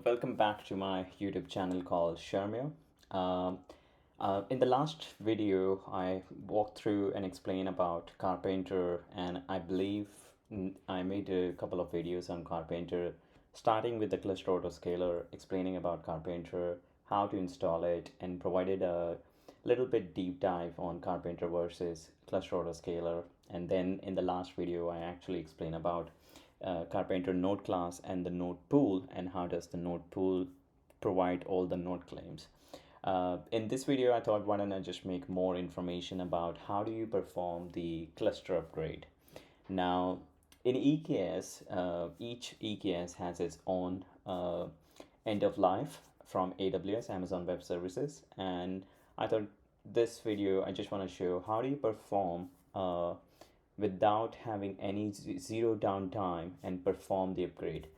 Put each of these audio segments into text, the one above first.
Welcome back to my YouTube channel called Sharmia. Um, in the last video, I walked through and explained about Carpenter, and I believe I made a couple of videos on Carpenter, starting with the cluster autoscaler, explaining about Carpenter, how to install it, and provided a little bit deep dive on Carpenter versus cluster autoscaler. And then in the last video, I actually explained about Carpenter node class and the node pool, and how does the node pool provide all the node claims. In this video, I thought, why don't I just make more information about how do you perform the cluster upgrade. Now, in EKS, each EKS has its own end of life from AWS, Amazon Web Services, and I thought this video, I just want to show how do you perform without having any zero downtime and perform the upgrade.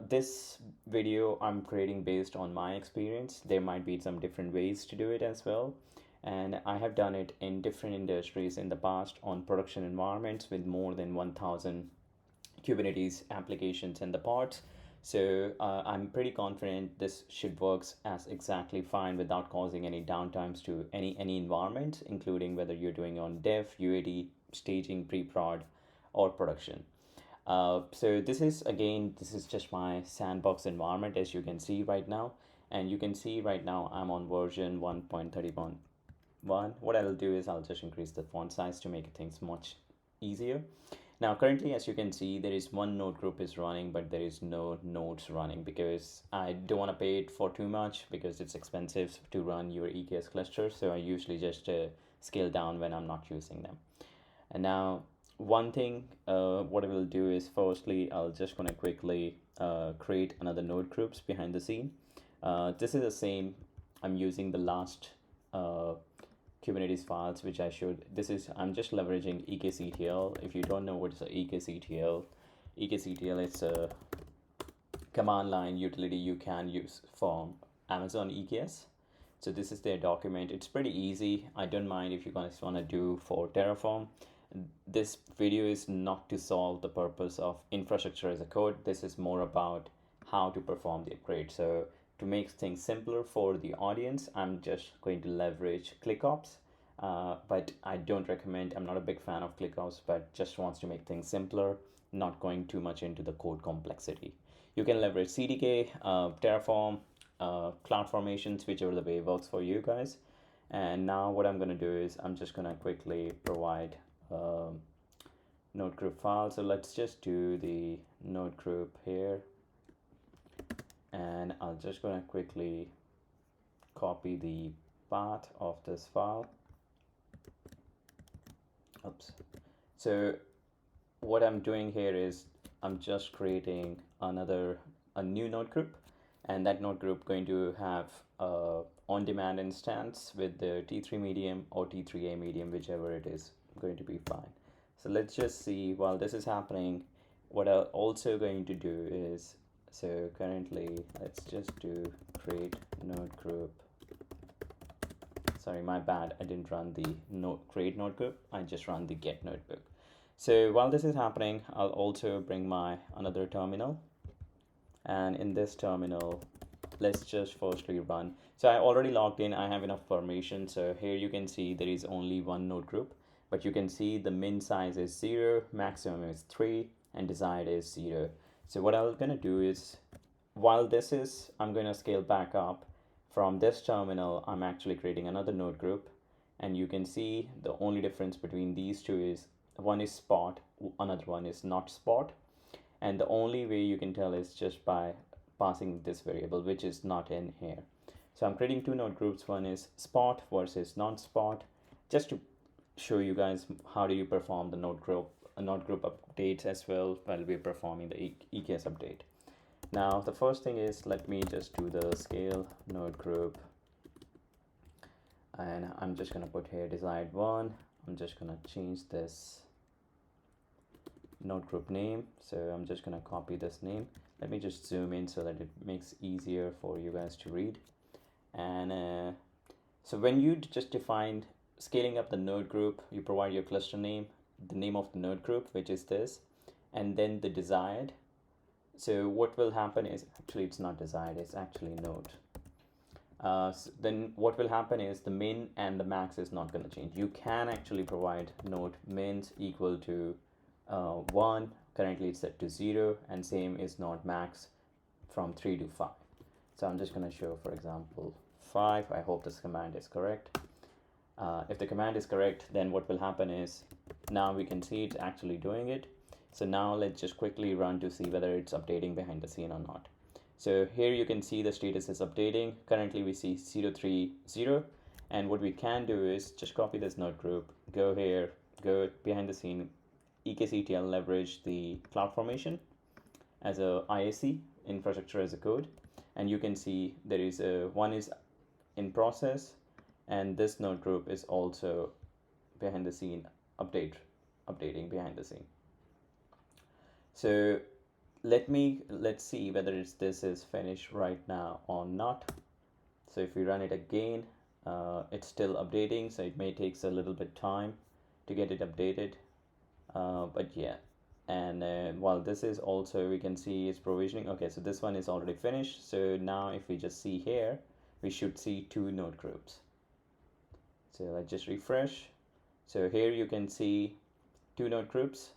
This video I'm creating based on my experience. There might be some different ways to do it as well. And I have done it in different industries in the past on production environments with more than 1,000 Kubernetes applications and the pods. So I'm pretty confident this should work as exactly fine without causing any downtimes to any environment, including whether you're doing on dev, UAT, staging, pre-prod, or production. So this is just my sandbox environment, as you can see right now. And you can see right now I'm on version 1.31. What I'll do is I'll just increase the font size to make things much easier. Now currently, as you can see, there is one node group is running, but there is no nodes running because I don't want to pay it for too much because it's expensive to run your EKS cluster. So I usually just scale down when I'm not using them. And now one thing, what I will do is firstly, I'll just gonna quickly create another node groups behind the scene. This is the same. I'm using the last Kubernetes files which I showed. I'm just leveraging EKS-ETL. If you don't know what is a EKS-ETL, EKS-ETL is a command line utility you can use for Amazon EKS. So this is their document. It's pretty easy. I don't mind if you guys want to do for Terraform. This video is not to solve the purpose of infrastructure as a code. This is more about how to perform the upgrade. So to make things simpler for the audience, I'm just going to leverage ClickOps, but I don't recommend, I'm not a big fan of ClickOps, but just wants to make things simpler, not going too much into the code complexity. You can leverage CDK, Terraform, CloudFormations, whichever the way works for you guys. And now what I'm going to do is I'm just going to quickly provide node group file. So let's just do the node group here, and I'm just going to quickly copy the path of this file. Oops. So what I'm doing here is I'm just creating a new node group, and that node group going to have on-demand instance with the T3 medium or T3A medium, whichever it is going to be fine. So let's just see while this is happening. What I'm also going to do is, so currently let's just do create node group. Sorry, my bad, I didn't run the create node group, I just run the get notebook. So while this is happening, I'll also bring my another terminal, and in this terminal let's just firstly run. So I already logged in, I have enough permission. So here you can see there is only one node group, but you can see the min size is 0, maximum is 3, and desired is 0. So what I'm going to do is, while this is, I'm going to scale back up from this terminal. I'm actually creating another node group, and you can see the only difference between these two is one is spot, another one is not spot. And the only way you can tell is just by passing this variable, which is not in here. So I'm creating two node groups. One is spot versus non-spot, just to show you guys how do you perform the node group updates as well while we're performing the EKS update. Now the first thing is, let me just do the scale node group, and I'm just going to put here desired one. I'm just going to change this node group name, so I'm just going to copy this name. Let me just zoom in so that it makes easier for you guys to read. And so when you just define scaling up the node group, you provide your cluster name, the name of the node group, which is this, and then the desired. So what will happen is, actually it's not desired, it's actually node. Then what will happen is the min and the max is not going to change. You can actually provide node mins equal to 1. Currently it's set to 0, and same is node max from 3 to 5. So I'm just going to show, for example, 5. I hope this command is correct. If the command is correct, then what will happen is, now we can see it's actually doing it. So now let's just quickly run to see whether it's updating behind the scene or not. So here you can see the status is updating. Currently we see 030, and what we can do is just copy this node group, go here, go behind the scene, EKS-etl, leverage the CloudFormation as a IAC, infrastructure as a code, and you can see there is one is in process, and this node group is also behind the scene updating behind the scene. So let's see whether this is finished right now or not. So if we run it again, it's still updating, so it may take a little bit time to get it updated, but yeah. And while this is also, we can see it's provisioning. Okay, so this one is already finished. So now if we just see here, we should see 2 node groups. So let's just refresh. So here you can see 2 node groups,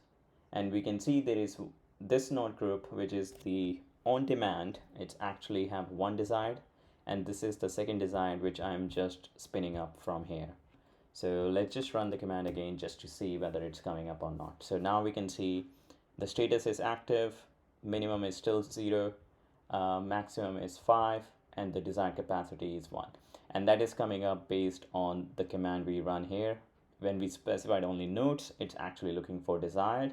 and we can see there is this node group, which is the on demand. It's actually have 1 desired, and this is the second desired, which I'm just spinning up from here. So let's just run the command again just to see whether it's coming up or not. So now we can see the status is active, minimum is still 0, maximum is 5, and the desired capacity is 1. And that is coming up based on the command we run here. When we specified only nodes, it's actually looking for desired,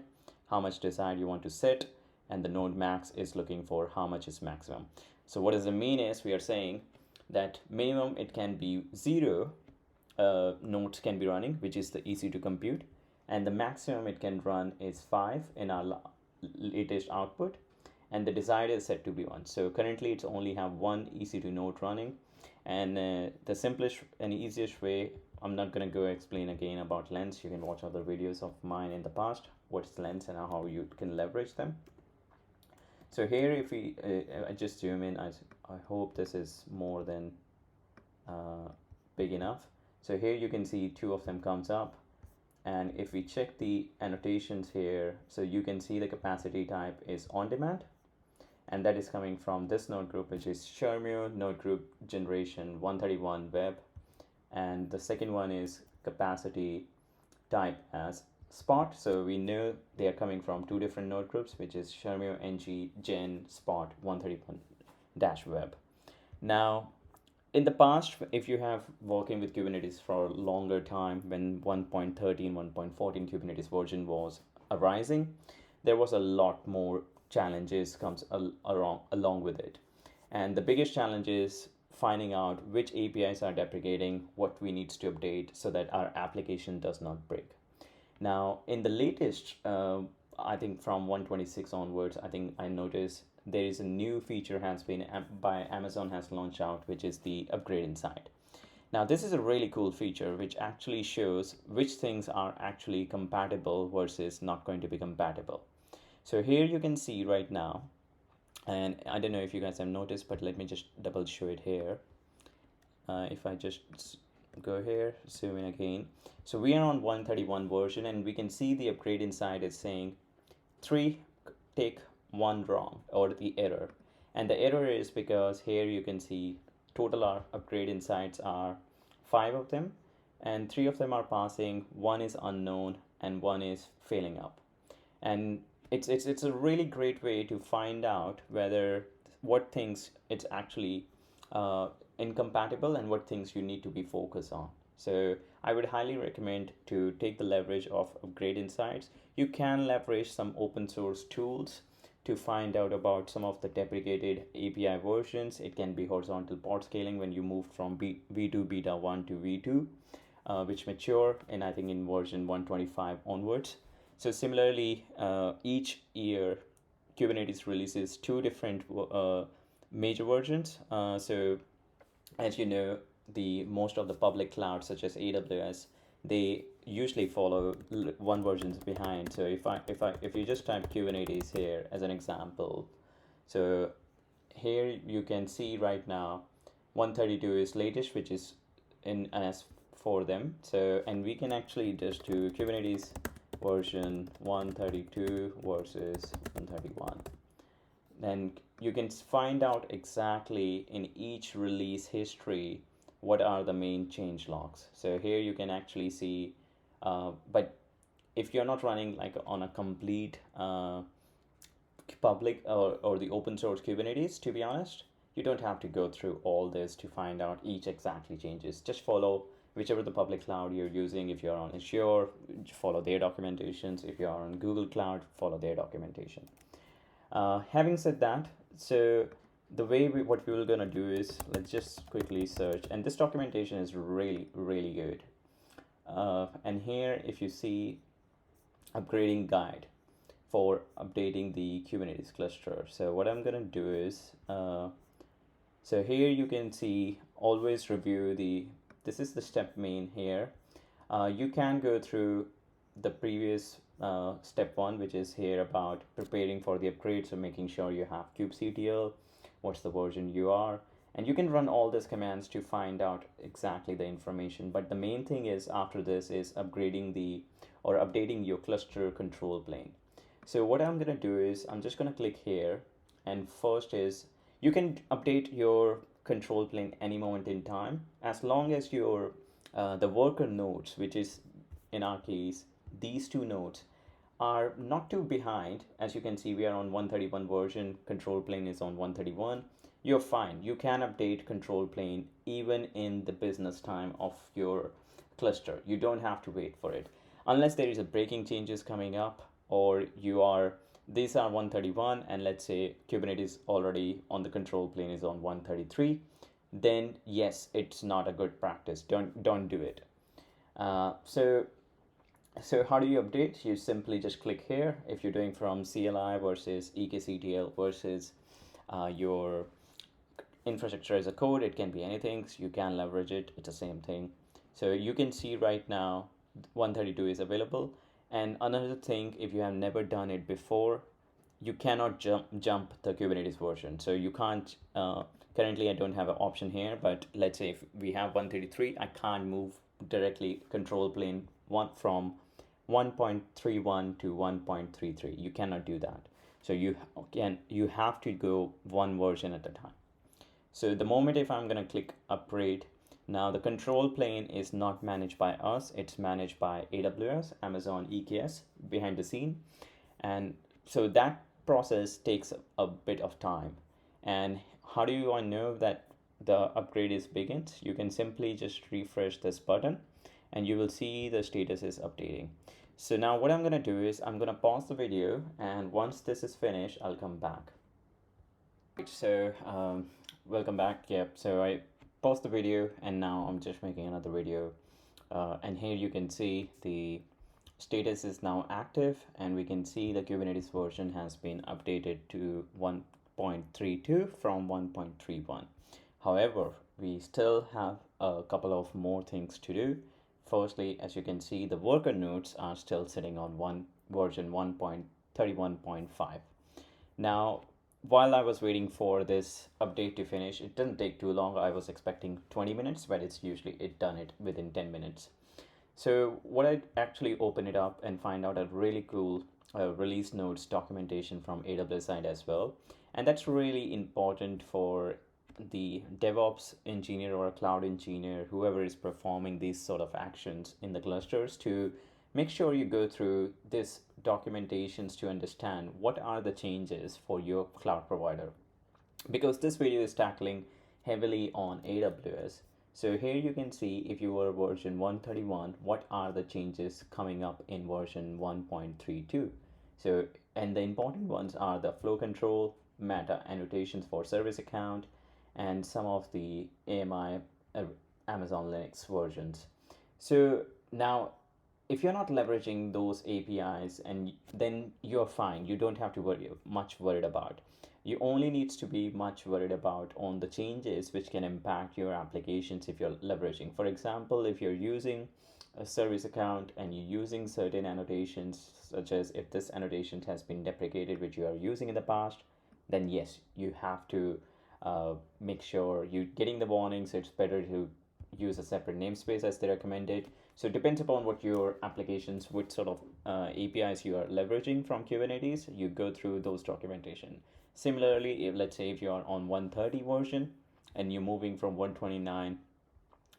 how much desired you want to set, and the node max is looking for how much is maximum. So what does it mean is, we are saying that minimum it can be 0 nodes can be running, which is the easy to compute, and the maximum it can run is 5 in our latest output, and the desired is set to be 1. So currently it's only have 1 EC2 node running, and the simplest and easiest way, I'm not going to go explain again about lens. You can watch other videos of mine in the past, what's lens and how you can leverage them. So here if we I just zoom in, I hope this is more than big enough. So here you can see 2 of them comes up, and if we check the annotations here, so you can see the capacity type is on demand, and that is coming from this node group, which is Shermio node group generation 131 web, and the second one is capacity type as spot. So we know they are coming from 2 different node groups, which is Shermio ng gen spot 131 dash web. Now in the past, if you have working with Kubernetes for a longer time, when 1.13 1.14 Kubernetes version was arising, there was a lot more challenges comes along with it, and the biggest challenge is finding out which APIs are deprecating, what we need to update so that our application does not break. Now in the latest I think from 126 onwards, I think I noticed there is a new feature has been by Amazon has launched out, which is the upgrade inside. Now this is a really cool feature which actually shows which things are actually compatible versus not going to be compatible. So here you can see right now, and I don't know if you guys have noticed, but let me just double show it here. If I just go here, zoom in again. So we are on 131 version, and we can see the upgrade inside is saying 3 take 1 wrong, or the error. And the error is because here you can see total upgrade insights are 5 of them, and 3 of them are passing, 1 is unknown, and 1 is failing up. And it's a really great way to find out whether what things it's actually incompatible and what things you need to be focused on. So I would highly recommend to take the leverage of upgrade insights. You can leverage some open source tools to find out about some of the deprecated API versions. It can be horizontal pod scaling when you move from V2 beta 1 to V2, which mature, and I think in version 125 onwards. So similarly, each year Kubernetes releases 2 different major versions. So as you know, the most of the public clouds such as AWS, they usually follow 1 versions behind. So if you just type Kubernetes here as an example, So here you can see right now 132 is latest, which is in as for them. So, and we can actually just do Kubernetes version 132 versus 131. Then you can find out exactly in each release history what are the main change logs. So here you can actually see, but if you're not running like on a complete public or the open source Kubernetes, to be honest, you don't have to go through all this to find out each exactly changes. Just follow whichever the public cloud you're using. If you're on Azure, follow their documentations. If you're on Google Cloud, follow their documentation. Having said that, so the way what we were gonna do is, let's just quickly search, and this documentation is really good. And here, if you see upgrading guide for updating the Kubernetes cluster. So what I'm gonna do is, so here you can see always review this is the step main here. You can go through the previous step 1, which is here about preparing for the upgrade. So making sure you have kubectl, what's the version you are, and you can run all these commands to find out exactly the information. But the main thing is after this is upgrading or updating your cluster control plane. So what I'm gonna do is I'm just gonna click here, and first is you can update your control plane any moment in time as long as your the worker nodes, which is in our case these two nodes, are not too behind. As you can see, we are on 131 version, control plane is on 131. You're fine. You can update control plane even in the business time of your cluster. You don't have to wait for it unless there is a breaking changes coming up, or these are 131 and let's say Kubernetes already on the control plane is on 133, then yes, it's not a good practice. Don't do it. So how do you update? You simply just click here. If you're doing from CLI versus EKS-managed versus your infrastructure as a code, it can be anything. So you can leverage it. It's the same thing. So you can see right now 132 is available. And another thing, if you have never done it before, you cannot jump the Kubernetes version. So you can't, currently I don't have an option here, but let's say if we have 133, I can't move directly control plane from 1.31 to 1.33. You cannot do that. So you have to go one version at a time. So the moment if I'm going to click upgrade, now the control plane is not managed by us, it's managed by AWS, Amazon EKS behind the scene. And so that process takes a bit of time. And how do you know that the upgrade is begins? You can simply just refresh this button and you will see the status is updating. So now what I'm going to do is I'm going to pause the video, and once this is finished, I'll come back. So welcome back. Yep. So I paused the video and now I'm just making another video. And here you can see the status is now active, and we can see the Kubernetes version has been updated to 1.32 from 1.31. However, we still have a couple of more things to do. Firstly, as you can see, the worker nodes are still sitting on version 1.31.5. Now, while I was waiting for this update to finish, it didn't take too long. I was expecting 20 minutes, but it done it within 10 minutes. So what I actually open it up and find out a really cool release notes documentation from AWS side as well. And that's really important for the DevOps engineer or a cloud engineer, whoever is performing these sort of actions in the clusters, to make sure you go through this documentations to understand what are the changes for your cloud provider, because this video is tackling heavily on AWS. So here you can see if you were version 131, what are the changes coming up in version 1.32. So, and the important ones are the flow control, meta annotations for service account, and some of the AMI Amazon Linux versions. So now if you're not leveraging those APIs, and then you're fine. You don't have to worried about. You only needs to be much worried about on the changes which can impact your applications if you're leveraging. For example, if you're using a service account and you're using certain annotations, such as if this annotation has been deprecated, which you are using in the past, then yes, you have to make sure you're getting the warnings. It's better to use a separate namespace as they recommended. So it depends upon what your applications, what sort of APIs you are leveraging from Kubernetes, you go through those documentation. Similarly, if let's say if you are on 130 version and you're moving from 129,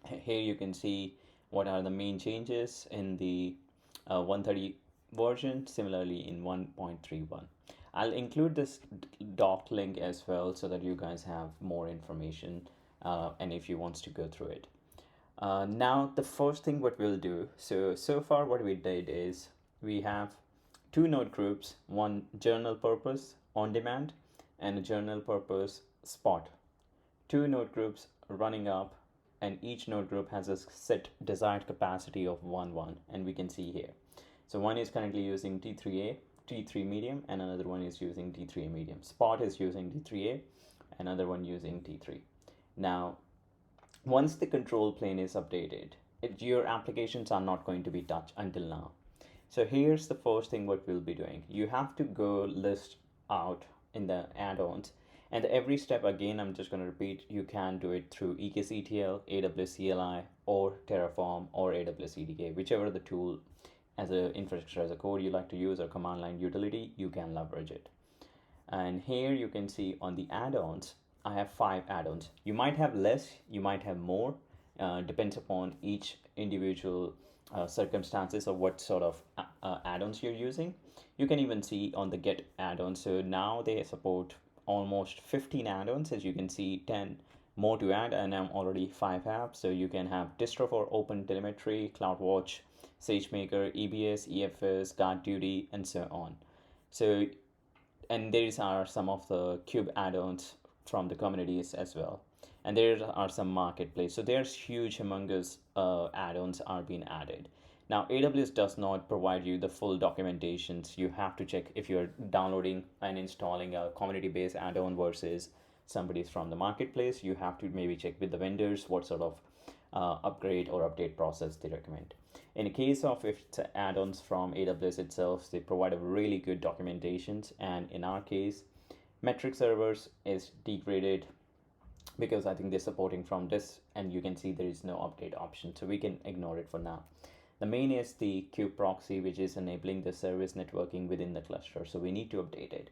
here you can see what are the main changes in the 130 version, similarly in 1.31. I'll include this doc link as well so that you guys have more information and if you want to go through it. Now the first thing what we'll do, so far what we did is we have two node groups, one general purpose on demand and a general purpose spot. Two node groups running up, and each node group has a set desired capacity of 1 and we can see here. So one is currently using T3 medium, and another one is using T3A medium. Spot is using T3A, another one using T3. Now, once the control plane is updated, your applications are not going to be touched until now. So here's the first thing what we'll be doing. You have to go list out in the add-ons, and every step again I'm just going to repeat, you can do it through EKS-ETL, AWS CLI, or Terraform, or AWS CDK, whichever the tool as an infrastructure as a code you like to use, or command line utility, you can leverage it. And here you can see on the add-ons, I have 5 add-ons. You might have less, you might have more, depends upon each individual circumstances of what sort of add-ons you're using. You can even see on the get add-ons. So now they support almost 15 add-ons, as you can see 10 more to add, and I'm already 5 apps. So you can have distro for open telemetry, CloudWatch, SageMaker, EBS, EFS, Guard Duty, and so on. So, and these are some of the Kube add-ons from the communities as well. And there are some marketplace. So there's huge humongous add-ons are being added. Now, AWS does not provide you the full documentations. You have to check if you're downloading and installing a community-based add-on versus somebody's from the marketplace. You have to maybe check with the vendors what sort of upgrade or update process they recommend. In the case of if it's add-ons from AWS itself, they provide a really good documentations. And in our case, metric servers is degraded because I think they're supporting from this, and you can see there is no update option, so we can ignore it for now. The main is the kube proxy, which is enabling the service networking within the cluster, so we need to update it.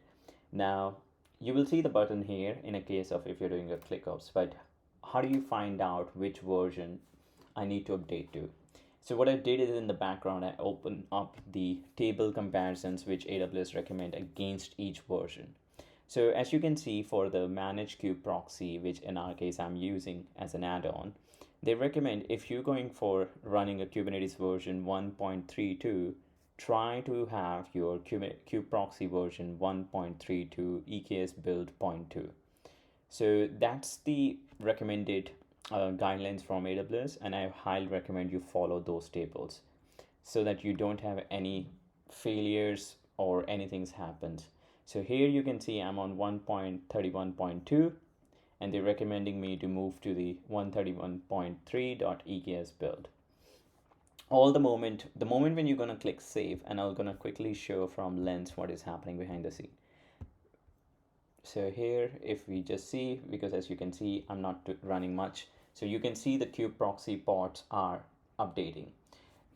Now you will see the button here in a case of if you're doing a ClickOps, but how do you find out which version I need to update to? So what I did is in the background, I opened up the table comparisons which AWS recommend against each version. So as you can see, for the managed kube proxy, which in our case I'm using as an add-on, they recommend if you're going for running a Kubernetes version 1.32, try to have your kube proxy version 1.32 EKS build 0.2. So that's the recommended guidelines from AWS, and I highly recommend you follow those tables so that you don't have any failures or anything's happens. So here you can see I'm on 1.31.2, and they're recommending me to move to the 131.3.eks build. The moment when you're gonna click save, and I'm gonna quickly show from Lens what is happening behind the scene. So here, if we just see, because as you can see, I'm not running much. So you can see the kube proxy ports are updating.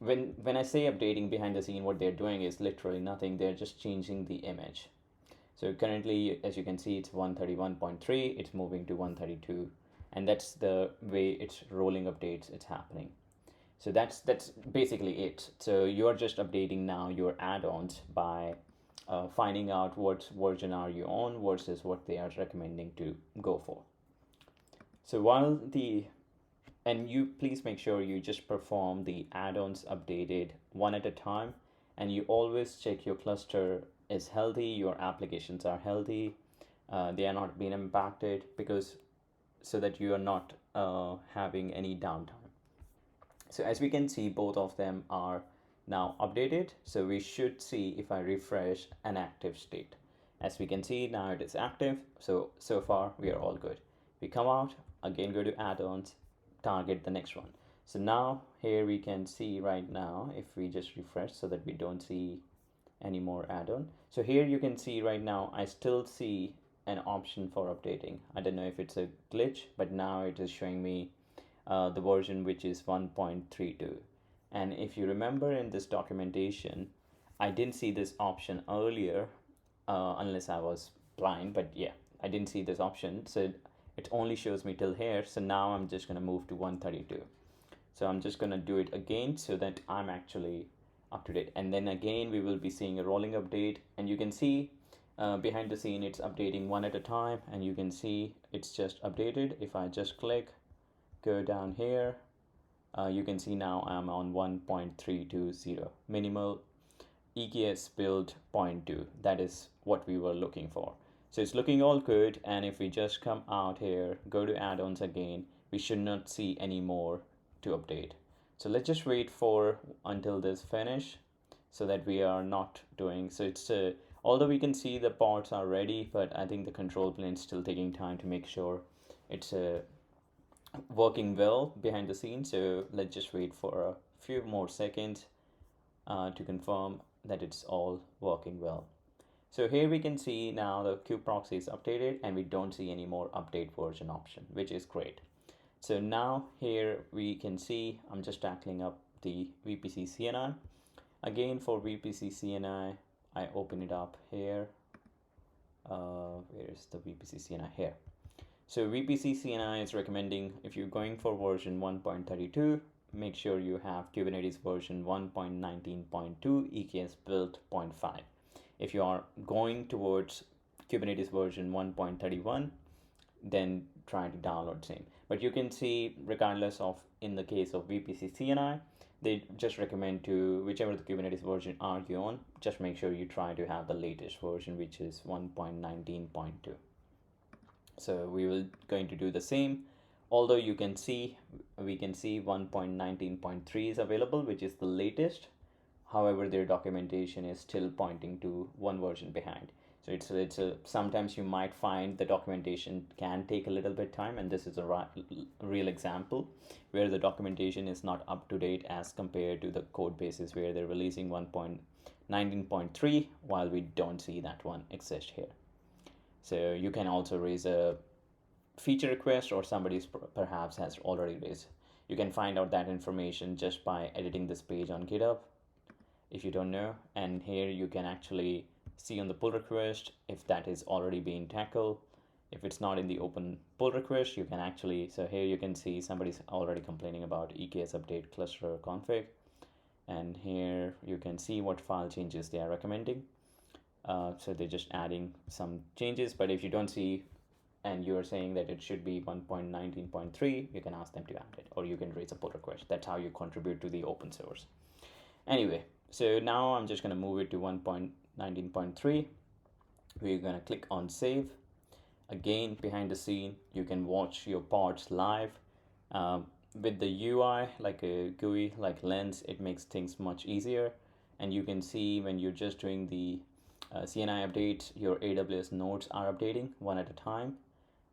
When I say updating behind the scene, what they're doing is literally nothing. They're just changing the image. So currently, as you can see, it's 131.3, it's moving to 132, and that's the way it's rolling updates, it's happening. So that's basically it. So you're just updating now your add-ons by finding out what version are you on versus what they are recommending to go for. So and you please make sure you just perform the add-ons updated one at a time, and you always check your cluster is healthy, your applications are healthy, they are not being impacted, because so that you are not having any downtime. So as we can see, both of them are now updated. So we should see, if I refresh, an active state. As we can see, now it is active. So far we are all good. We come out, again go to add-ons, target the next one. So now here we can see right now, if we just refresh so that we don't see any more add-on. So here you can see right now, I still see an option for updating. I don't know if it's a glitch, but now it is showing me the version which is 1.32. And if you remember in this documentation, I didn't see this option earlier, unless I was blind, but yeah, I didn't see this option. So it only shows me till here. So now I'm just gonna move to 132. So I'm just gonna do it again so that I'm actually up to date. And then again, we will be seeing a rolling update, and you can see behind the scene it's updating one at a time, and you can see it's just updated. If I just click, go down here, you can see now I'm on 1.320 minimal EKS build 0.2. That is what we were looking for. So it's looking all good, and if we just come out here, go to add-ons again, we should not see any more to update. So let's just wait for until this finish so that we are not doing, so it's although we can see the parts are ready, but I think the control plane is still taking time to make sure it's working well behind the scenes. So let's just wait for a few more seconds to confirm that it's all working well. So here we can see now the kubeproxy is updated, and we don't see any more update version option, which is great. So now here we can see I'm just tackling up the VPC CNI. Again, for VPC CNI, I open it up here. Where is the VPC CNI? Here. So VPC CNI is recommending, if you're going for version 1.32, make sure you have Kubernetes version 1.19.2 EKS build 0.5. If you are going towards Kubernetes version 1.31, then try to download same. But you can see, regardless of, in the case of VPC CNI, they just recommend to, whichever the Kubernetes version are you on, just make sure you try to have the latest version, which is 1.19.2. So we will going to do the same. Although we can see 1.19.3 is available, which is the latest. However, their documentation is still pointing to one version behind. So it's a sometimes you might find the documentation can take a little bit time, and this is a real example where the documentation is not up to date as compared to the code bases where they're releasing 1.19.3 while we don't see that one exist here. So you can also raise a feature request, or somebody perhaps has already raised. You can find out that information just by editing this page on GitHub if you don't know. And here you can actually see on the pull request if that is already being tackled. If it's not in the open pull request, you can actually, so here you can see somebody's already complaining about EKS update cluster config, and here you can see what file changes they are recommending. So they're just adding some changes, but if you don't see and you're saying that it should be 1.19.3, you can ask them to add it, or you can raise a pull request. That's how you contribute to the open source. Anyway, so now I'm just going to move it to 1.19.3. We're going to click on save. Again, behind the scene, you can watch your pods live. With the UI, like a GUI, like Lens, it makes things much easier. And you can see when you're just doing the CNI updates, your AWS nodes are updating one at a time.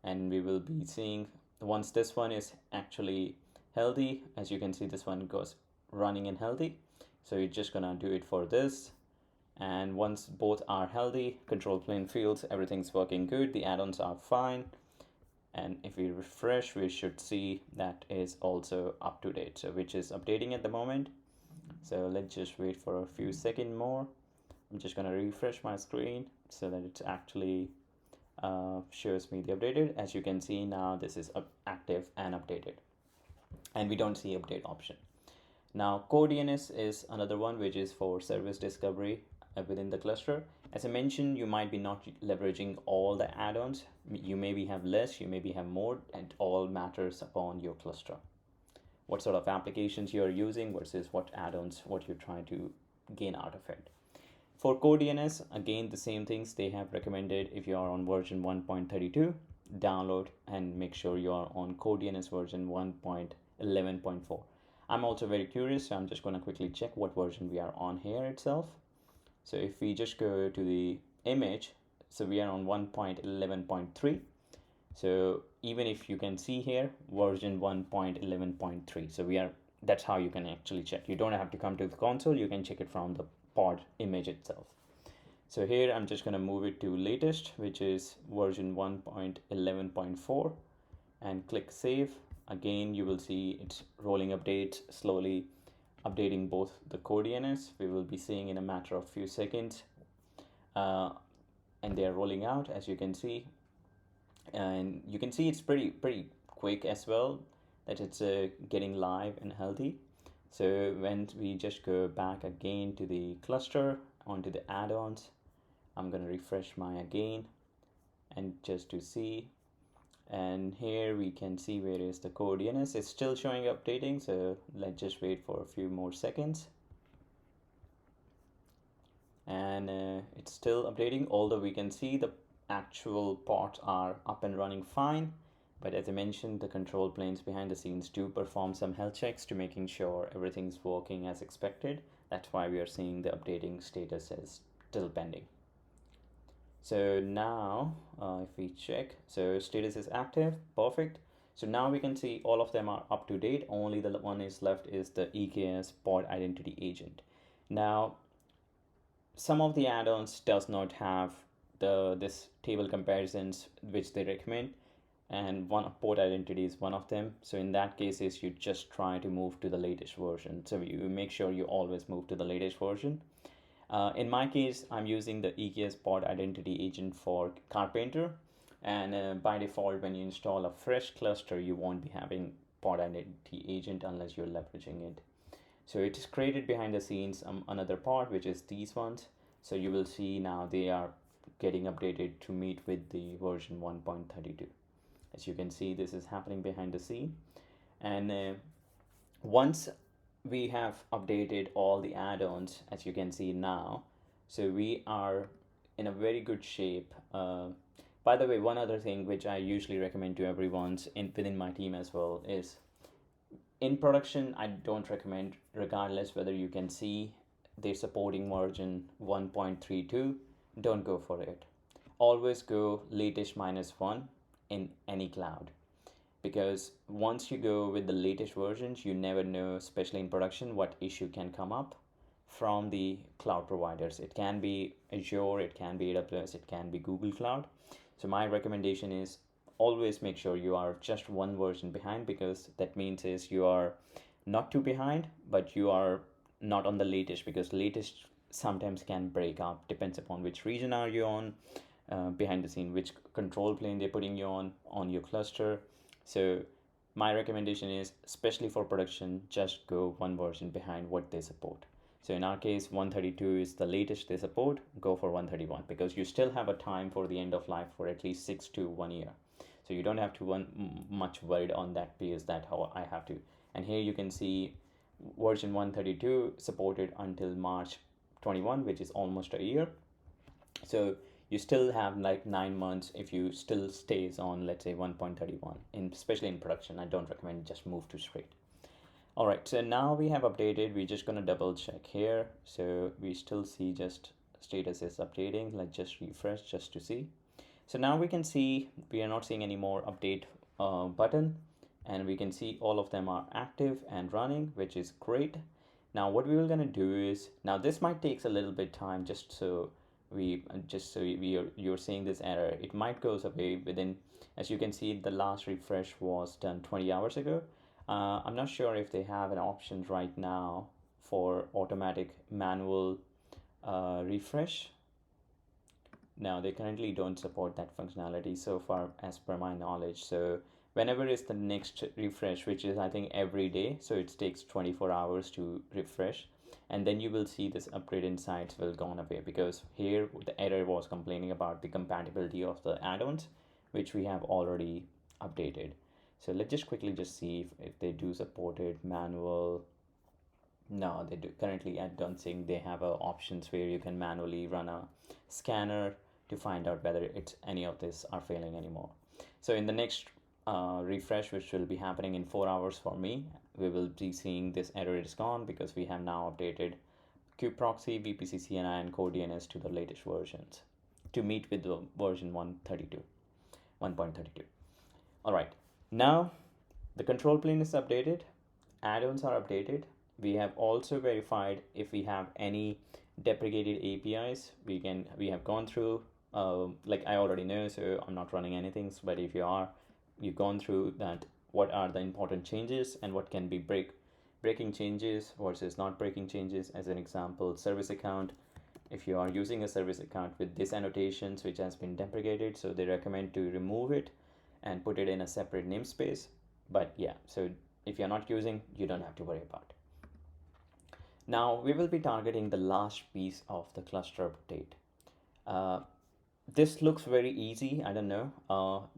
And we will be seeing once this one is actually healthy, as you can see, this one goes running and healthy. So you're just gonna do it for this. And once both are healthy, control plane fields, everything's working good, the add-ons are fine. And if we refresh, we should see that is also up to date, so which is updating at the moment. So let's just wait for a few seconds more. I'm just gonna refresh my screen so that it actually shows me the updated. As you can see now, this is active and updated, and we don't see update option. Now CoreDNS is another one, which is for service discovery within the cluster. As I mentioned, you might be not leveraging all the add-ons. You maybe have less, you maybe have more, and all matters upon your cluster. What sort of applications you're using versus what add-ons, what you're trying to gain out of it. For CoreDNS, again, the same things they have recommended. If you are on version 1.32, download and make sure you are on CoreDNS version 1.11.4. I'm also very curious, so I'm just going to quickly check what version we are on here itself. So if we just go to the image, so we are on 1.11.3. So even if you can see here, version 1.11.3. So that's how you can actually check. You don't have to come to the console, you can check it from the pod image itself. So here I'm just going to move it to latest, which is version 1.11.4, and click save. Again, you will see it's rolling updates, slowly updating both the core DNS. We will be seeing in a matter of few seconds. And they are rolling out, as you can see. And you can see it's pretty quick as well, that it's getting live and healthy. So when we just go back again to the cluster, onto the add-ons, I'm going to refresh my again, and just to see. And here we can see where is the core DNS. It's still showing updating, so let's just wait for a few more seconds. And it's still updating, although we can see the actual pods are up and running fine. But as I mentioned, the control planes behind the scenes do perform some health checks to making sure everything's working as expected. That's why we are seeing the updating status as still pending. So now if we check, so status is active, perfect. So now we can see all of them are up to date. Only the one is left is the EKS pod identity agent. Now, some of the add-ons does not have this table comparisons which they recommend, and one port identity is one of them. So in that case is you just try to move to the latest version. So you make sure you always move to the latest version. In my case, I'm using the EKS pod identity agent for Carpenter, and by default, when you install a fresh cluster, you won't be having pod identity agent unless you're leveraging it. So it is created behind the scenes another pod, which is these ones. So you will see now they are getting updated to meet with the version 1.32. As you can see, this is happening behind the scene. And once we have updated all the add-ons, as you can see now, so we are in a very good shape. By the way, one other thing which I usually recommend to everyone within my team as well is, in production, I don't recommend, regardless whether you can see they're supporting version 1.32, don't go for it. Always go latest -1 in any cloud, because once you go with the latest versions, you never know, especially in production, what issue can come up from the cloud providers. It can be Azure, it can be AWS, it can be Google Cloud. So my recommendation is always make sure you are just one version behind, because that means is you are not too behind, but you are not on the latest, because latest sometimes can break up, depends upon which region are you on, behind the scene, which control plane they're putting you on your cluster. So my recommendation is, especially for production, just go one version behind what they support. So in our case, 132 is the latest they support. Go for 131, because you still have a time for the end of life for at least 6 to 1 year. So you don't have to much worried on that, because that's how I have to. And here you can see version 132 supported until March 21, which is almost a year. So you still have like 9 months if you still stays on, let's say, 1.31. Especially in production, I don't recommend just move to straight. All right, so now we have updated. We're just gonna double check here. So we still see just status is updating. Let's just refresh just to see. So now we can see we are not seeing any more update button, and we can see all of them are active and running, which is great. Now what we are gonna do is, now this might take a little bit time, you're seeing this error. It might goes away within, as you can see, the last refresh was done 20 hours ago. I'm not sure if they have an option right now for automatic manual refresh. Now they currently don't support that functionality so far, as per my knowledge. So whenever is the next refresh, which is I think every day, so it takes 24 hours to refresh, and then you will see this upgrade insights will gone away, because here the error was complaining about the compatibility of the add-ons, which we have already updated. So let's just quickly just see if they do support it manual. No, they do. Currently, I don't think they have options where you can manually run a scanner to find out whether it's any of this are failing anymore. So in the next refresh, which will be happening in 4 hours for me, we will be seeing this error is gone, because we have now updated kubeproxy, VPC CNI, and core DNS to the latest versions to meet with the version 1.32. All right, now the control plane is updated, add-ons are updated. We have also verified if we have any deprecated APIs. We have gone through, like I already know, so I'm not running anything. But if you've gone through that, what are the important changes and what can be breaking changes versus not breaking changes. As an example, service account. If you are using a service account with this annotations which has been deprecated, so they recommend to remove it and put it in a separate namespace. But yeah, so if you're not using, you don't have to worry about. Now we will be targeting the last piece of the cluster update. uh, this looks very easy, I don't know,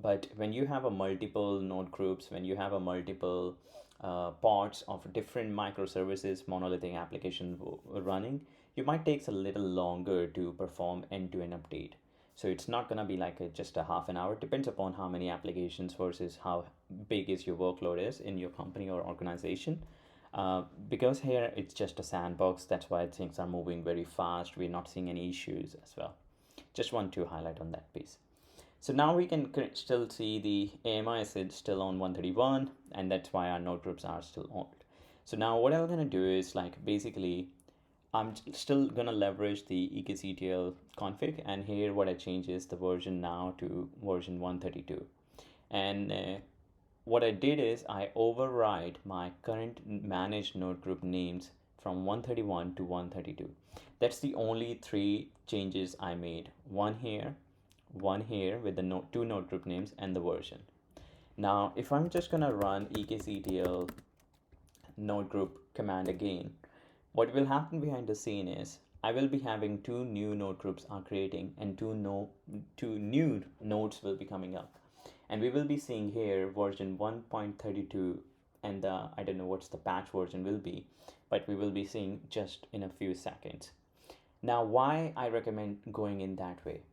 but when you have a multiple node groups, when you have a multiple parts of different microservices monolithic application running, you might take a little longer to perform end-to-end update. So it's not going to be like just a half an hour. It depends upon how many applications versus how big is your workload is in your company or organization. Because here it's just a sandbox, that's why things are moving very fast. We're not seeing any issues as well. Just want to highlight on that piece. So now we can still see the AMI is still on 131, and that's why our node groups are still on. So now what I'm going to do is, like, basically I'm still going to leverage the EKS-etl config, and here what I change is the version now to version 132. And what I did is I override my current managed node group names from 131 to 132. That's the only three changes I made. One here with the two node group names and the version. Now, if I'm just gonna run EKS-etl node group command again, what will happen behind the scene is I will be having two new node groups are creating, and two new nodes will be coming up. And we will be seeing here version 1.32, and I don't know what's the patch version will be, but we will be seeing just in a few seconds. Now, why I recommend going in that way?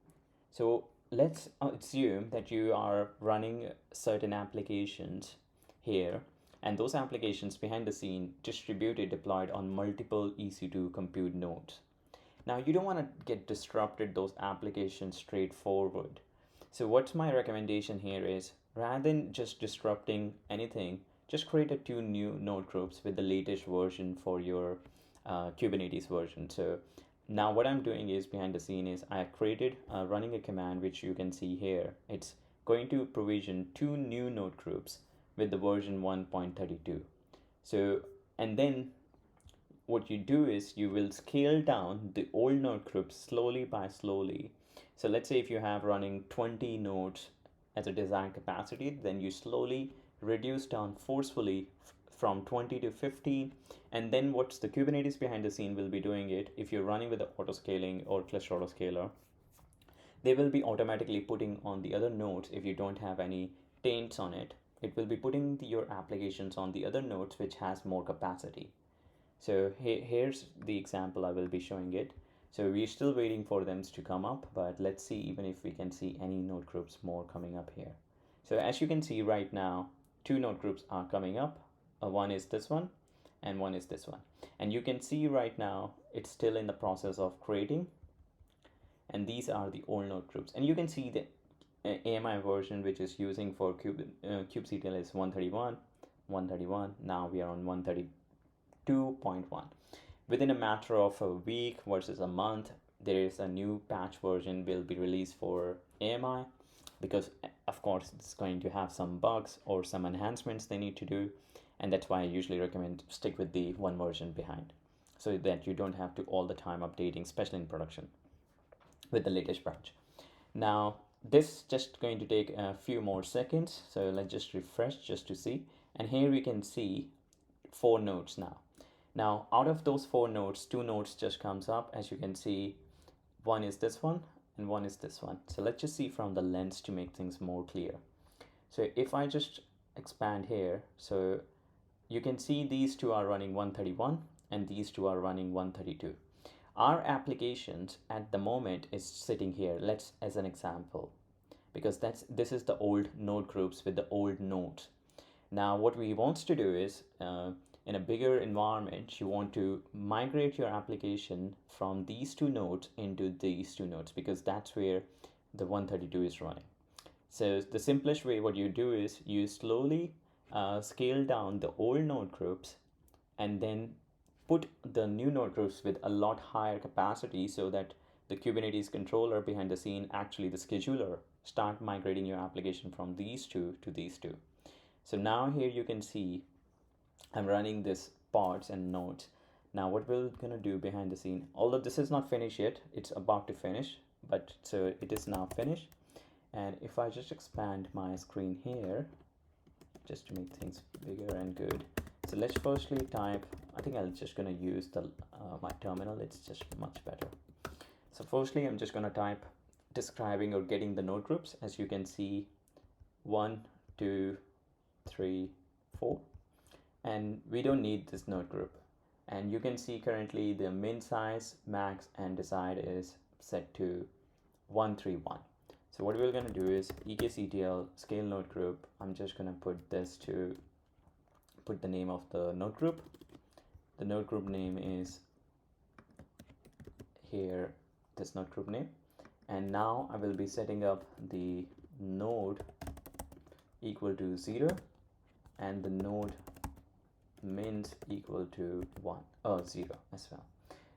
So let's assume that you are running certain applications here, and those applications behind the scene distributed deployed on multiple EC2 compute nodes. Now you don't want to get disrupted those applications straightforward. So what's my recommendation here is, rather than just disrupting anything, just create a two new node groups with the latest version for your Kubernetes version. So now what I'm doing is, behind the scene is I created running a command which you can see here. It's going to provision two new node groups with the version 1.32. So, and then what you do is you will scale down the old node groups slowly by slowly. So let's say if you have running 20 nodes as a design capacity, then you slowly reduce down forcefully from 20 to 15. And then what's the Kubernetes behind the scene will be doing it, if you're running with the auto scaling or cluster auto scaler, they will be automatically putting on the other nodes. If you don't have any taints on it, it will be putting your applications on the other nodes which has more capacity. So here's the example I will be showing it. So we're still waiting for them to come up, but let's see even if we can see any node groups more coming up here. So as you can see right now, two node groups are coming up. One is this one and one is this one. And you can see right now it's still in the process of creating. And these are the old node groups. And you can see the AMI version which is using for kubectl is 131. Now we are on 132.1. Within a matter of a week versus a month, there is a new patch version will be released for AMI, because of course it's going to have some bugs or some enhancements they need to do, and that's why I usually recommend stick with the one version behind, so that you don't have to all the time updating, especially in production, with the latest patch. Now this just going to take a few more seconds, so let's just refresh just to see. And here we can see 4 nodes now. Now out of those 4 nodes, 2 nodes just comes up. As you can see, one is this one and one is this one. So let's just see from the lens to make things more clear. So if I just expand here, so you can see these two are running 131 and these two are running 132. Our applications at the moment is sitting here. Let's, as an example, because this is the old node groups with the old nodes. Now what we want to do is, in a bigger environment, you want to migrate your application from these 2 nodes into these 2 nodes, because that's where the 132 is running. So the simplest way what you do is you slowly scale down the old node groups, and then put the new node groups with a lot higher capacity so that the Kubernetes controller behind the scene, actually the scheduler, start migrating your application from these two to these two. So now here you can see I'm running this pods and nodes. Now what we're gonna do behind the scene, although this is not finished yet, it's about to finish, but so it is now finished. And if I just expand my screen here, just to make things bigger and good. So let's firstly type, I think I'm just gonna use the my terminal, it's just much better. So firstly, I'm just gonna type describing or getting the node groups. As you can see, 1, 2, 3, 4. And we don't need this node group. And you can see currently the min size, max, and decide is set to 131. So what we're going to do is EKS-etl scale node group. I'm just going to put this to put the name of the node group. The node group name is here, this node group name. And now I will be setting up the node equal to 0 and the node mins equal to 0 as well.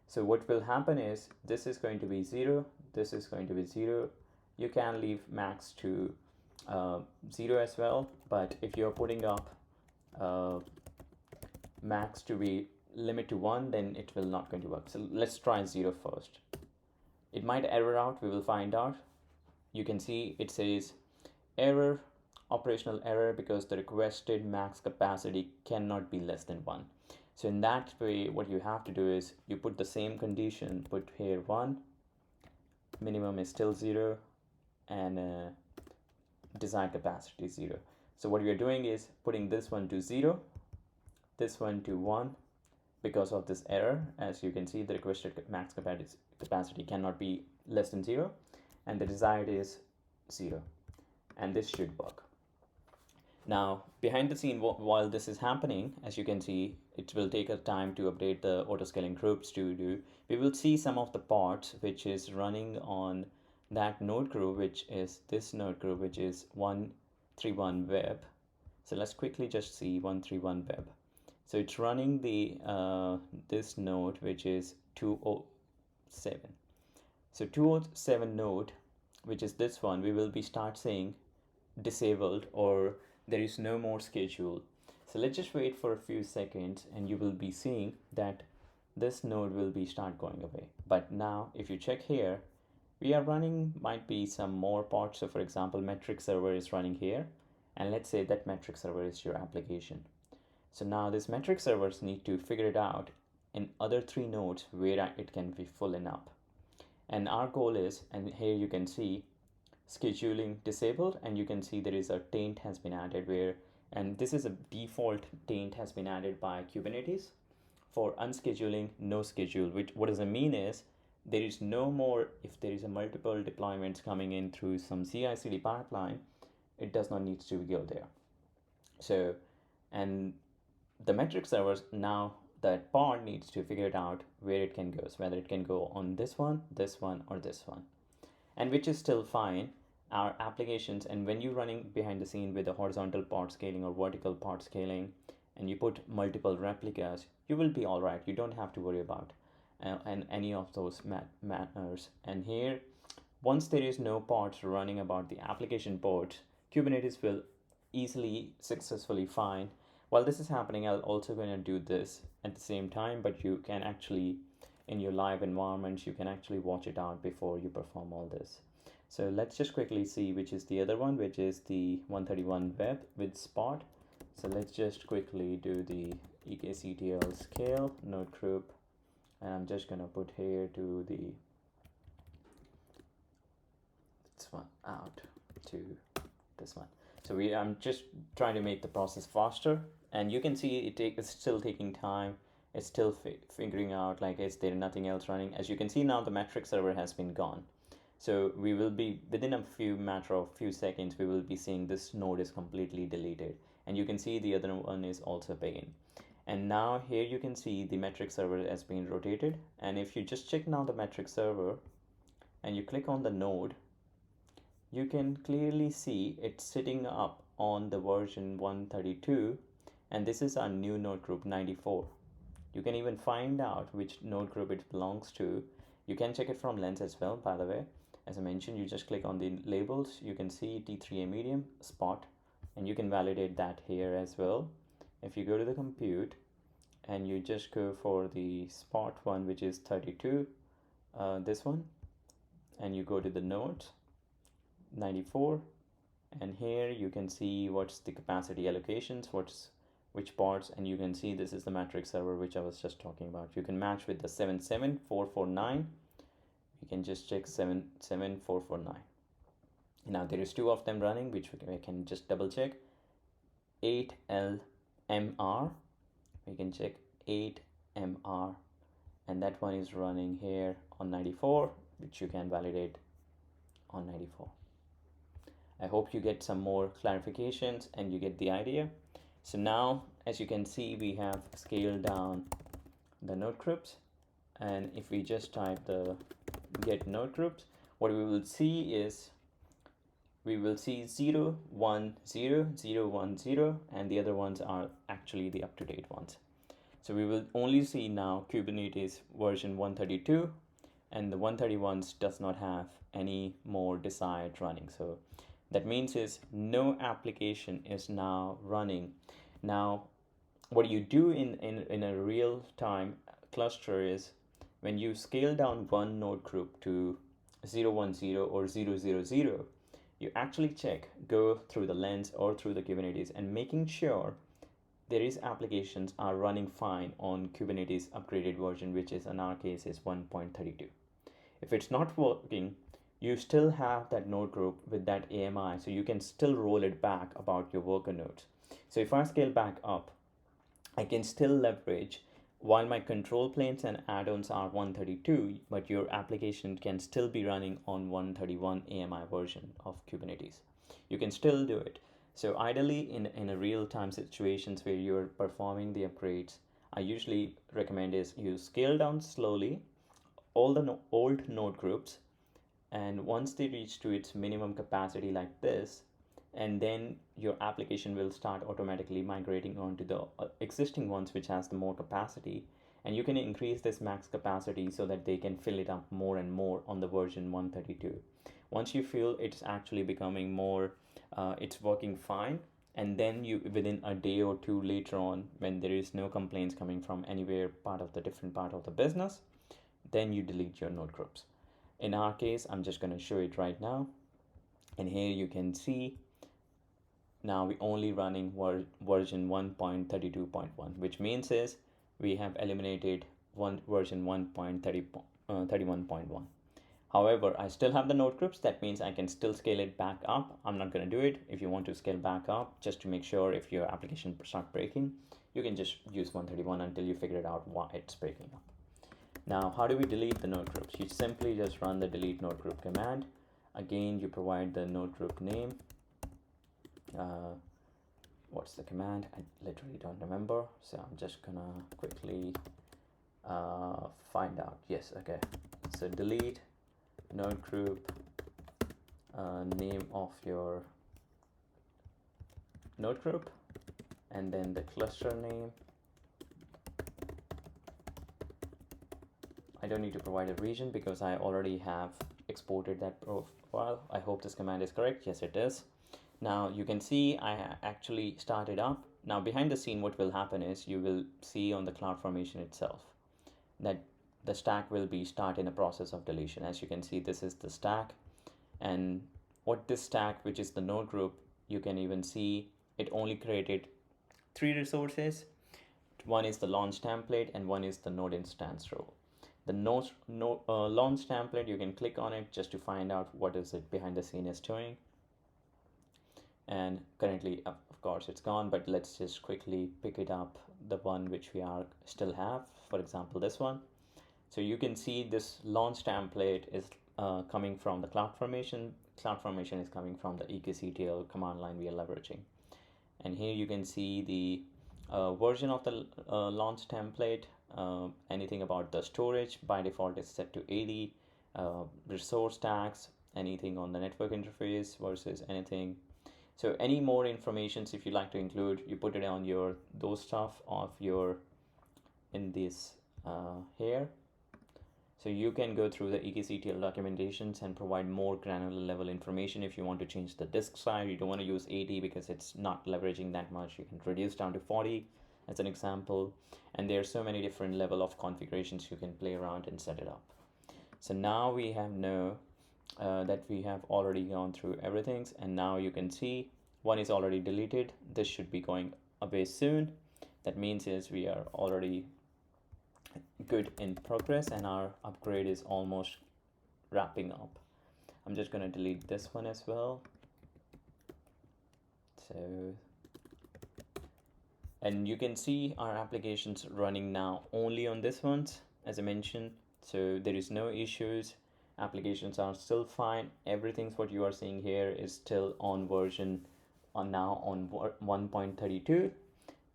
So what will happen is this is going to be 0, this is going to be 0. You can leave max to 0 as well, but if you're putting up max to be limit to 1, then it will not going to work. So let's try 0 first. It might error out, we will find out. You can see it says error, operational error, because the requested max capacity cannot be less than 1. So in that way, what you have to do is you put the same condition, put here 1, minimum is still 0, and desired capacity is 0. So what we are doing is putting this one to 0, this one to 1, because of this error. As you can see, the requested max capacity cannot be less than 0, and the desired is 0, and this should work. Now behind the scene, while this is happening, as you can see, it will take a time to update the auto-scaling groups to do. We will see some of the parts which is running on that node group, which is this node group, which is 131 web. So let's quickly just see 131 web. So it's running the this node, which is 207. So 207 node, which is this one, we will be start saying disabled, or there is no more schedule. So let's just wait for a few seconds and you will be seeing that this node will be start going away. But now if you check here, we are running, might be some more parts. So for example, metric server is running here, and let's say that metric server is your application. So now this metric servers need to figure it out in other 3 nodes where it can be fulling up. And our goal is, and here you can see scheduling disabled, and you can see there is a taint has been added where, and this is a default taint has been added by Kubernetes for unscheduling no schedule, which what does it mean is there is no more, if there is a multiple deployments coming in through some CI/CD pipeline, it does not need to go there. So, and the metric servers, now that part needs to figure it out where it can go, so whether it can go on this one, or this one, and which is still fine. Our applications, and when you're running behind the scene with a horizontal pod scaling or vertical pod scaling, and you put multiple replicas, you will be all right. You don't have to worry about and any of those matters. And here, once there is no pods running about the application pods, Kubernetes will easily successfully find. While this is happening, I'll also going to do this at the same time, but you can actually, in your live environments, you can actually watch it out before you perform all this. So let's just quickly see which is the other one, which is the 131 web with Spot. So let's just quickly do the EKS-etl scale node group, and I'm just gonna put here to the this one out to this one. So I'm just trying to make the process faster, and you can see it's still taking time. It's still figuring out, like, is there nothing else running? As you can see now, the metric server has been gone. So we will be within a matter of few seconds, we will be seeing this node is completely deleted, and you can see the other one is also begin. And now here you can see the metric server has been rotated, and if you just check now the metric server and you click on the node, you can clearly see it's sitting up on the version 132, and this is our new node group 94. You can even find out which node group it belongs to. You can check it from Lens as well, by the way. As I mentioned, you just click on the labels. You can see T3A medium, spot, and you can validate that here as well. If you go to the compute and you just go for the spot one, which is 32, this one, and you go to the node 94, and here you can see what's the capacity allocations, which parts, and you can see this is the matrix server which I was just talking about. You can match with the 77449. You can just check 77449. Now there is two of them running, which we can just double check. 8LMR, we can check 8MR, and that one is running here on 94, which you can validate on 94. I hope you get some more clarifications and you get the idea. So now, as you can see, we have scaled down the node groups, and if we just type the get node groups, what we will see is we will see 0, 1, 0, 0, 1, 0, and the other ones are actually the up-to-date ones. So we will only see now Kubernetes version 132, and the 131s does not have any more desired running. So that means is no application is now running. Now, what you do in a real-time cluster is when you scale down one node group to 010 or 000, you actually go through the Lens or through the Kubernetes and making sure there is applications are running fine on Kubernetes upgraded version, which is in our case is 1.32. If it's not working, you still have that node group with that AMI, so you can still roll it back about your worker nodes. So if I scale back up, I can still leverage while my control planes and add-ons are 132, but your application can still be running on 131 AMI version of Kubernetes. You can still do it. So ideally in a real-time situations where you're performing the upgrades, I usually recommend is you scale down slowly all the old node groups, and once they reach to its minimum capacity like this, and then your application will start automatically migrating onto the existing ones which has the more capacity, and you can increase this max capacity so that they can fill it up more and more on the version 132. Once you feel it's actually becoming more it's working fine, and then you within a day or two later on, when there is no complaints coming from anywhere different part of the business, then you delete your node groups. In our case, I'm just going to show it right now, and here you can see now we only running version 1.32.1, which means is we have eliminated version 1.31.1. However, I still have the node groups. That means I can still scale it back up. I'm not going to do it. If you want to scale back up just to make sure if your application start breaking, you can just use 131 until you figure it out why it's breaking up. Now, how do we delete the node groups? You simply just run the delete node group command. Again, you provide the node group name. What's the command? I literally don't remember, so I'm just gonna quickly find out. Yes, okay. So delete node group, name of your node group, and then the cluster name. I don't need to provide a region because I already have exported that profile. I hope this command is correct. Yes, it is. Now you can see I actually started up. Now behind the scene, what will happen is you will see on the CloudFormation itself that the stack will be start in a process of deletion. As you can see, this is the stack, and what this stack, which is the node group, you can even see it only created 3 resources. One is the launch template and one is the node instance role. The launch template, you can click on it just to find out what is it behind the scene is doing. And currently, of course, it's gone, but let's just quickly pick it up, the one which we are still have, for example, this one. So you can see this launch template is coming from the CloudFormation. CloudFormation is coming from the EKS-etl command line we are leveraging. And here you can see the version of the launch template. Anything about the storage by default is set to 80. Resource tags, anything on the network interface versus anything. So any more informations if you like to include, you put it on those stuff of your in this here. So you can go through the EKS-etl documentations and provide more granular level information. If you want to change the disk size, you don't want to use 80 because it's not leveraging that much. You can reduce down to 40 as an example. And there are so many different level of configurations you can play around and set it up. So now we have that we have already gone through everything, and now you can see one is already deleted. This should be going away soon. That means is we are already good in progress and our upgrade is almost wrapping up. I'm just going to delete this one as well. So, and you can see our applications running now only on this ones, as I mentioned. So there is no issues. Applications are still fine. Everything's what you are seeing here is still on version now on 1.32,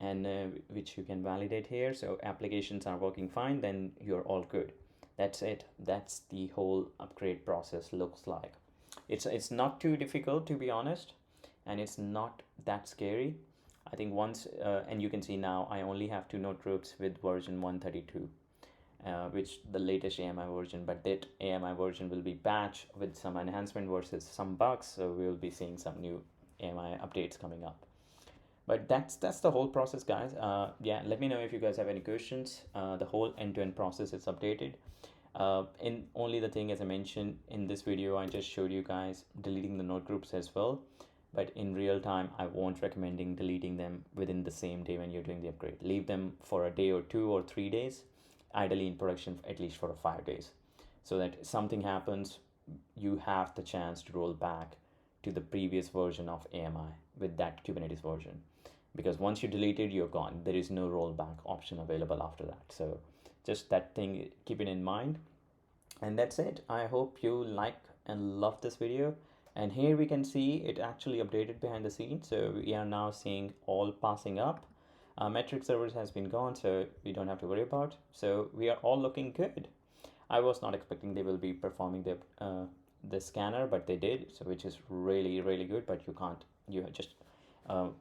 and which you can validate here. So applications are working fine, then you're all good. That's it. That's the whole upgrade process looks like. It's not too difficult, to be honest, and it's not that scary. I think once and you can see now I only have 2 node groups with version 132, which the latest AMI version, but that AMI version will be patched with some enhancement versus some bugs, so we'll be seeing some new AMI updates coming up. But that's the whole process, guys. Yeah, let me know if you guys have any questions. The whole end-to-end process is updated. In only the thing, as I mentioned in this video, I just showed you guys deleting the node groups as well. But in real time, I won't recommending deleting them within the same day when you're doing the upgrade. Leave them for a day or 2 or 3 days, ideally in production at least for 5 days, so that something happens, you have the chance to roll back to the previous version of AMI with that Kubernetes version. Because once you delete it, you're gone. There is no rollback option available after that. So just that thing, keep it in mind. And that's it. I hope you like and love this video. And here we can see it actually updated behind the scenes. So we are now seeing all passing up. Metric servers has been gone, so we don't have to worry about. So we are all looking good. I was not expecting they will be performing the scanner, but they did, so which is really, really good. But you just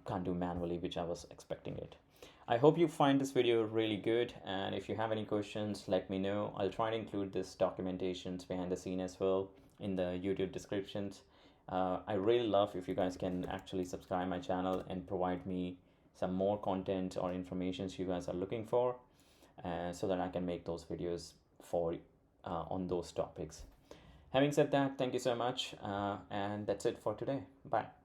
can't do manually, which I was expecting it. I hope you find this video really good, and if you have any questions, let me know. I'll try to include this documentations behind the scene as well in the YouTube descriptions. I really love if you guys can actually subscribe my channel and provide me some more content or information you guys are looking for, so that I can make those videos for on those topics. Having said that, thank you so much, and that's it for today. Bye.